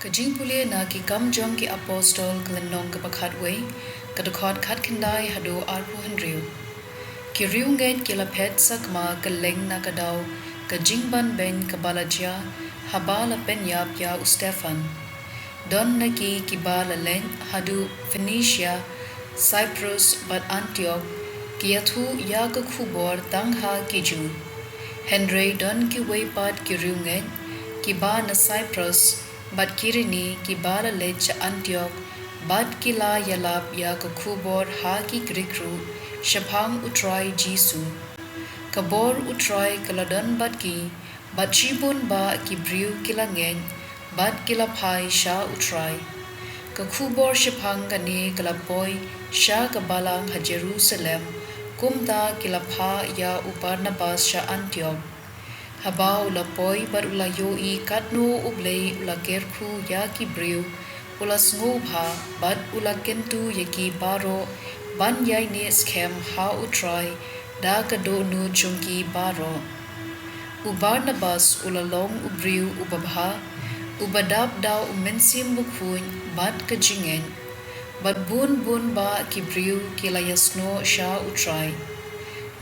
Jingpule na ki kam jong ki apostol klenong ka pakhatway kadukot khat khandai hado arpu handriu ki riungen ki laphet sakma kaleng na kadaw ka jingban ben ka balajya habala penya pya Stefan don na ki bala len hadu Phoenicia Cyprus bat Antioch ki yathu ya ka khubor tangha ki ju Henry don ki waypat ki riungen ki ba na Cyprus bat kirini ki bala lech Antioch bat kila yalap ya ka khubor ha ki krikru shaphang utrai jisu kabor utrai kaladon bat chibun ba ki briu kila ngen bat kila phai sha utrai ka khubor shaphang kani kala boy sha ka balang ha Jerusalem kumta kila pha ya Barnabas sha Antioch Habau la poi bar ula yoi katno Blei ula kerku ya ki briu ula sngoba bad ula kentu yaki baro ban yai ne scam ha utrai da ka do nu chunki baro Barnabas ula long ubriu ubabha ubadab daw umensim bukhuin bad ka jingen bad bun ba ki briu kila yasno sha utrai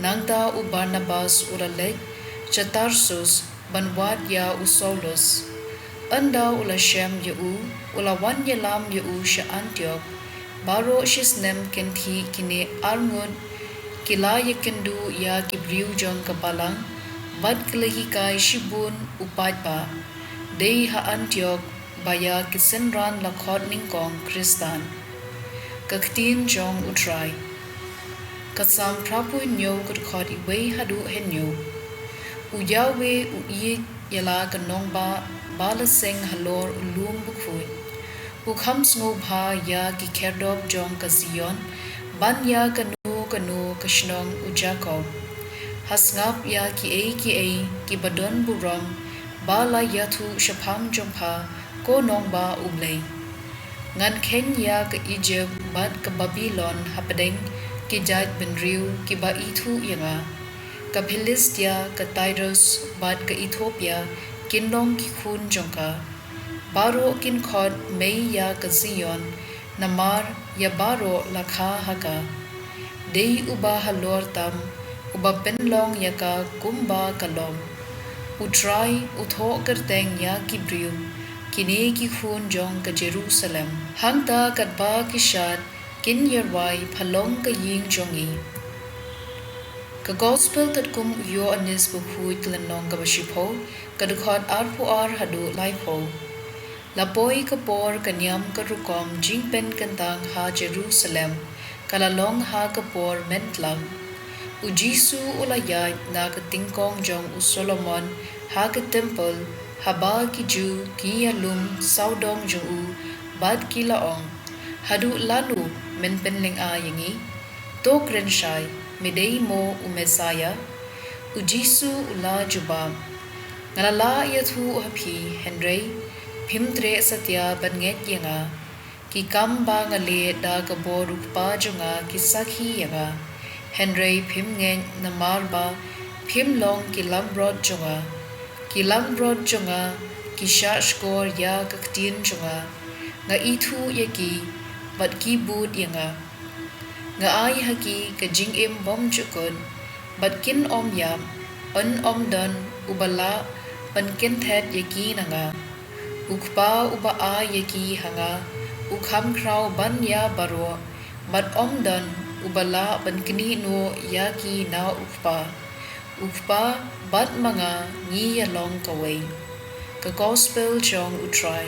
nangta Barnabas ula lek Chatarsus banwad ya Saulus anda ula shem ya ula wan yalam ya sha Antioch baro shisnem kenti kine arngon kila yakendu ya kibriu jong kapalang bad kelahi kai shibun upadpa dei ha Antioch baya kisenran lakhot ningkong Kristan ktien jong utrai kasam prapu nyo kut iwei hadu henyo Uyawe uye yala kanong bala seng halor ulum bukhui ukham sngo bha ya ki kerdob jong ka Zion ban ya kanu kashnong ujakob hasngap ya ki ki badon buram bala yathu shaphang jongpha ko nong ba Blei ngan khen ya ka Egypt bat ka Babylon hapadeng ki jat benriu ki ba ithu yanga ka Philistia ka Tyrus bat ka Ethiopia kinlong ki khun jongka baro kin khot mei ya ka Zion namar ya baro lakha haka dei uba halor tam uba penlong ya ka kumba kalom utrai utho kerteng ya ki briu kine ki khun jong ka Jerusalem hangta katba ki shat kin yerwai phalong ka ying jongi Ka gospel kat kum yo anis bukhui klanong ka bashipo kadukhat arpu ar hadu laipo lapoi ka por kanyam ka rukom jingpen kantang ha Jerusalem kalalong ha ka por mentlang ujisu ulayay na ka tingkong jong Solomon ha ka temple haba ki ju ki yalum saudong jong bad ki laong hadu lalu menpenling a yangi to krenshai Medei mo umesaya ujisu ula juba ngalala yathu hapi Henry phimtre satya banget yanga ki kamba ngale da ka boru pa junga ki sakhi yanga Henry phimngen namarba phimlong ki lambrod junga ki shashkor ya ka ktien junga nga ithu yaki bat ki bud yanga nga ay haki ka jingim bom chukun bat kin om yam om don ubala pan kin thet yaki nanga ukpa uba a yaki hanga ukham kraw ban ya baro bat om don ubala pan kini no yaki na ukpa bat manga ngi ya long kaway ka gospel jong utrai